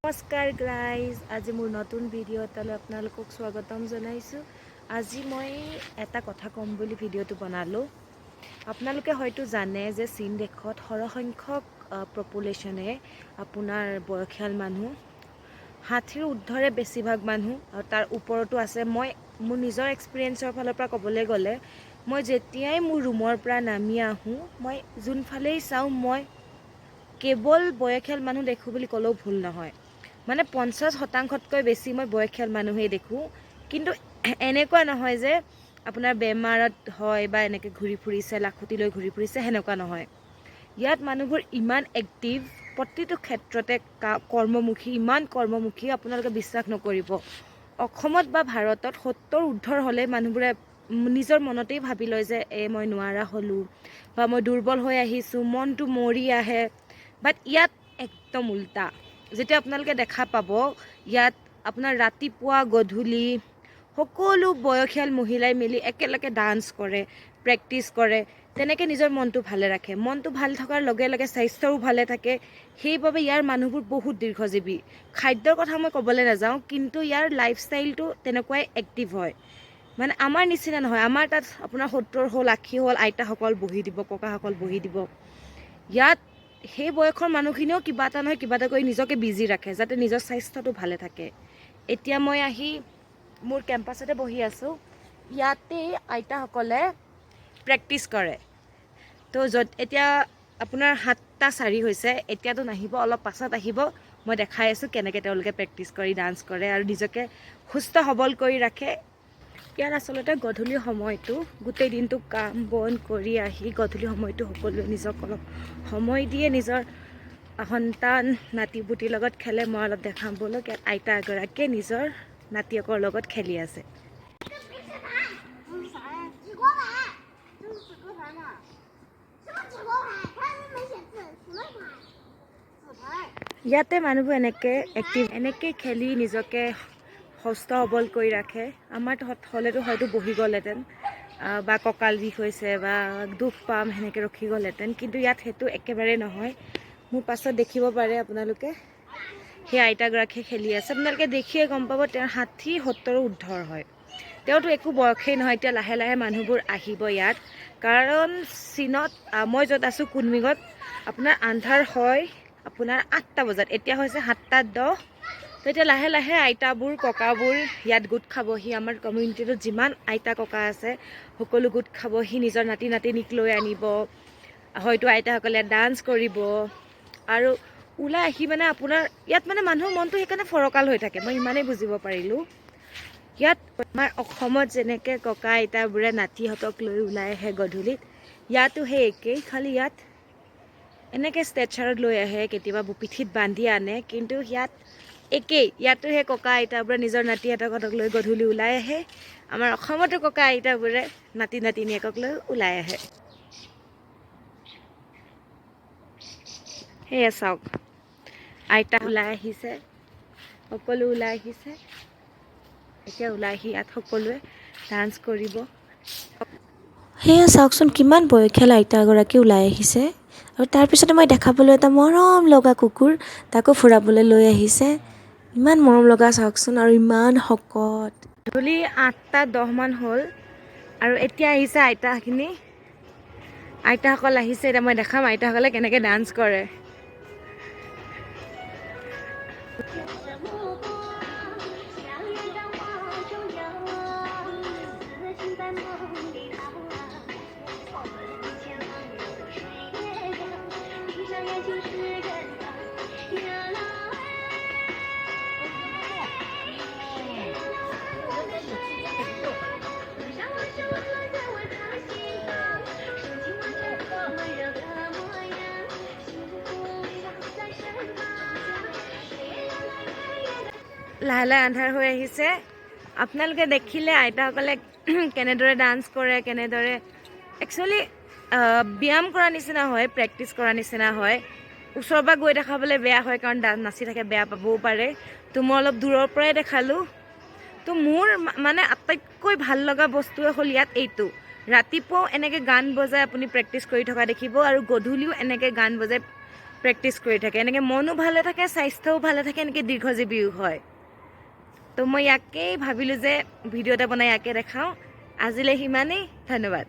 নমস্কাৰ গাইজ, আজি মোৰ নতুন ভিডিঅ' এটালৈ আপোনালোকক স্বাগতম জনাইছোঁ। আজি মই এটা কথা ক'ম বুলি ভিডিঅ'টো বনালোঁ। আপোনালোকে হয়তো জানে যে চীন দেশত সৰহসংখ্যক পপুলেশ্যনে আপোনাৰ বয়সীয়াল মানুহ, 60ৰ ঊৰ্ধৰে বেছিভাগ মানুহ আৰু তাৰ ওপৰতো আছে। মই মোৰ নিজৰ এক্সপিৰিয়েঞ্চৰ ফালৰ পৰা ক'বলৈ গ'লে, মই যেতিয়াই মোৰ ৰুমৰ পৰা নামি আহোঁ, মই যোনফালেই চাওঁ মই কেৱল বয়সীয়াল মানুহ দেখোঁ বুলি ক'লেও ভুল নহয়। মানে 50% বেছি মই বয়সীয়াল মানুহেই দেখোঁ। কিন্তু এনেকুৱা নহয় যে আপোনাৰ বেমাৰত হয় বা এনেকৈ ঘূৰি ফুৰিছে, লাখুটি লৈ ঘূৰি ফুৰিছে, সেনেকুৱা নহয়। ইয়াত মানুহবোৰ ইমান এক্টিভ, প্ৰতিটো ক্ষেত্ৰতে কৰ্মমুখী, ইমান কৰ্মমুখী আপোনালোকে বিশ্বাস নকৰিব। অসমত বা ভাৰতত 70ৰ ঊৰ্ধৰ হ'লে মানুহবোৰে নিজৰ মনতেই ভাবি লয় যে মই নোৱাৰা হ'লোঁ বা মই দুৰ্বল হৈ আহিছোঁ, মনটো মৰি আহে। বাট ইয়াত একদম উল্টা। যেতিয়া আপোনালোকে দেখা পাব, ইয়াত আপোনাৰ ৰাতিপুৱা গধূলি সকলো বয়সীয়াল মহিলাই মিলি একেলগে ডান্স কৰে, প্ৰেক্টিছ কৰে, তেনেকৈ নিজৰ মনটো ভালে ৰাখে। মনটো ভাল থকাৰ লগে লগে স্বাস্থ্যও ভালে থাকে। সেইবাবে ইয়াৰ মানুহবোৰ বহুত দীৰ্ঘজীৱী। খাদ্যৰ কথা মই ক'বলৈ নাযাওঁ, কিন্তু ইয়াৰ লাইফষ্টাইলটো তেনেকুৱাই এক্টিভ হয়। মানে আমাৰ নিচিনা নহয়। আমাৰ তাত আপোনাৰ 70 হ'ল, 80 হ'ল, আইতাসকল বহি দিব, ককাসকল বহি দিব। ইয়াত সেই বয়সৰ মানুহখিনিও কিবা এটা নহয় কিবা এটা কৰি নিজকে বিজি ৰাখে, যাতে নিজৰ স্বাস্থ্যটো ভালে থাকে। এতিয়া মই আহি মোৰ কেম্পাছতে বহি আছোঁ। ইয়াতেই আইতাসকলে প্ৰেক্টিছ কৰে। তো এতিয়া আপোনাৰ 7:04 হৈছে। এতিয়াতো নাহিব, অলপ পাছত আহিব। মই দেখাই আছোঁ কেনেকৈ তেওঁলোকে প্ৰেক্টিছ কৰি ডান্স কৰে আৰু নিজকে সুস্থ সবল কৰি ৰাখে। ইয়াত আচলতে গধূলি সময়টো, গোটেই দিনটো কাম বন কৰি আহি গধূলি সময়টো সকলোৱে নিজক অলপ সময় দিয়ে, নিজৰ সন্তান নাতিপুতিৰ লগত খেলে। মই অলপ দেখাম বলক। ইয়াত আইতা এগৰাকীয়ে নিজৰ নাতিয়েকৰ লগত খেলি আছে। ইয়াতে মানুহবোৰ এনেকৈ খেলি নিজকে সুস্থ সবল কৰি ৰাখে। আমাৰ হ'লেতো হয়তো বহি গ'লহেঁতেন বা কঁকাল বিষ হৈছে বা দুখ পাম, সেনেকৈ ৰখি গ'লহেঁতেন। কিন্তু ইয়াত সেইটো একেবাৰে নহয়। মোৰ পাছত দেখিব পাৰে আপোনালোকে, সেই আইতাগৰাকীয়ে খেলি আছে। আপোনালোকে দেখিয়ে গম পাব তেওঁৰ 60-70ৰ ঊৰ্ধৰ হয়। তেওঁতো একো বয়সেই নহয়। এতিয়া লাহে লাহে মানুহবোৰ আহিব ইয়াত, কাৰণ চীনত, মই য'ত আছোঁ কুনমিঙত, আপোনাৰ আন্ধাৰ হয় আপোনাৰ 8টা বজাত। এতিয়া হৈছে 7:10। তো এতিয়া লাহে লাহে আইতাবোৰ ককাবোৰ ইয়াত গোট খাবহি। আমাৰ কমিউনিটিটোত যিমান আইতা ককা আছে সকলো গোট খাবহি, নিজৰ নাতি নাতিনীক লৈ আনিব। হয়তো আইতাসকলে ডান্স কৰিব আৰু ওলাই আহি মানে আপোনাৰ ইয়াত মানে মানুহৰ মনটো সেইকাৰণে ফৰকাল হৈ থাকে। মই ইমানেই বুজিব পাৰিলোঁ। ইয়াত আমাৰ অসমত যেনেকৈ ককা আইতাবোৰে নাতিহঁতক লৈ ওলাই আহে গধূলিত, ইয়াতো সেই একেই, খালি ইয়াত এনেকৈ ষ্ট্ৰেচাৰত লৈ আহে, কেতিয়াবা পিঠিত বান্ধি আনে। কিন্তু ইয়াত একেই, ইয়াতো সেই ককা আইতাবোৰে নিজৰ নাতিহঁতক লৈ গধূলি ওলাই আহে। আমাৰ অসমতো ককা আইতাবোৰে নাতি নাতিনীয়েকক লৈ ওলাই আহে। সেয়া চাওক, আইতা ওলাই আহিছে, সকলো ওলাই আহিছে। এতিয়া ওলাই আহি ইয়াত সকলোৱে ডান্স কৰিব। সেয়া চাওকচোন, কিমান বয়সীয়াল আইতা এগৰাকী ওলাই আহিছে। আৰু তাৰপিছতে মই দেখাবলৈ এটা মৰম লগা কুকুৰ, তাকো ফুৰাবলৈ লৈ আহিছে। ইমান মৰম লগা চাওকচোন, আৰু ইমান শকত। গধূলি 8:10 হ'ল আৰু এতিয়া আহিছে আইতাখিনি। আইতাসকল আহিছে। এতিয়া মই দেখাম আইতাসকলে কেনেকৈ ডান্স কৰে। লাহে লাহে আন্ধাৰ হৈ আহিছে। আপোনালোকে দেখিলে আইতাসকলে কেনেদৰে ডান্স কৰে, কেনেদৰে একচুৱেলি ব্যায়াম কৰা নিচিনা হয়, প্ৰেক্টিছ কৰা নিচিনা হয়। ওচৰৰ পৰা গৈ দেখাবলৈ বেয়া হয়, কাৰণ নাচি থাকে, বেয়া পাবও পাৰে। তো মই অলপ দূৰৰ পৰাই দেখালোঁ। তো মোৰ মানে আটাইতকৈ ভাল লগা বস্তুৱে হ'ল ইয়াত এইটো, ৰাতিপুৱাও এনেকৈ গান বজাই আপুনি প্ৰেক্টিছ কৰি থকা দেখিব, আৰু গধূলিও এনেকৈ গান বজাই প্ৰেক্টিছ কৰি থাকে, এনেকৈ মনো ভালে থাকে, স্বাস্থ্যও ভালে থাকে, এনেকৈ দীৰ্ঘজীৱীও হয়। তো মই ইয়াকেই ভাবিলোঁ যে ভিডিঅ' এটা বনাই ইয়াকে দেখাওঁ। আজিলৈ সিমানেই, ধন্যবাদ।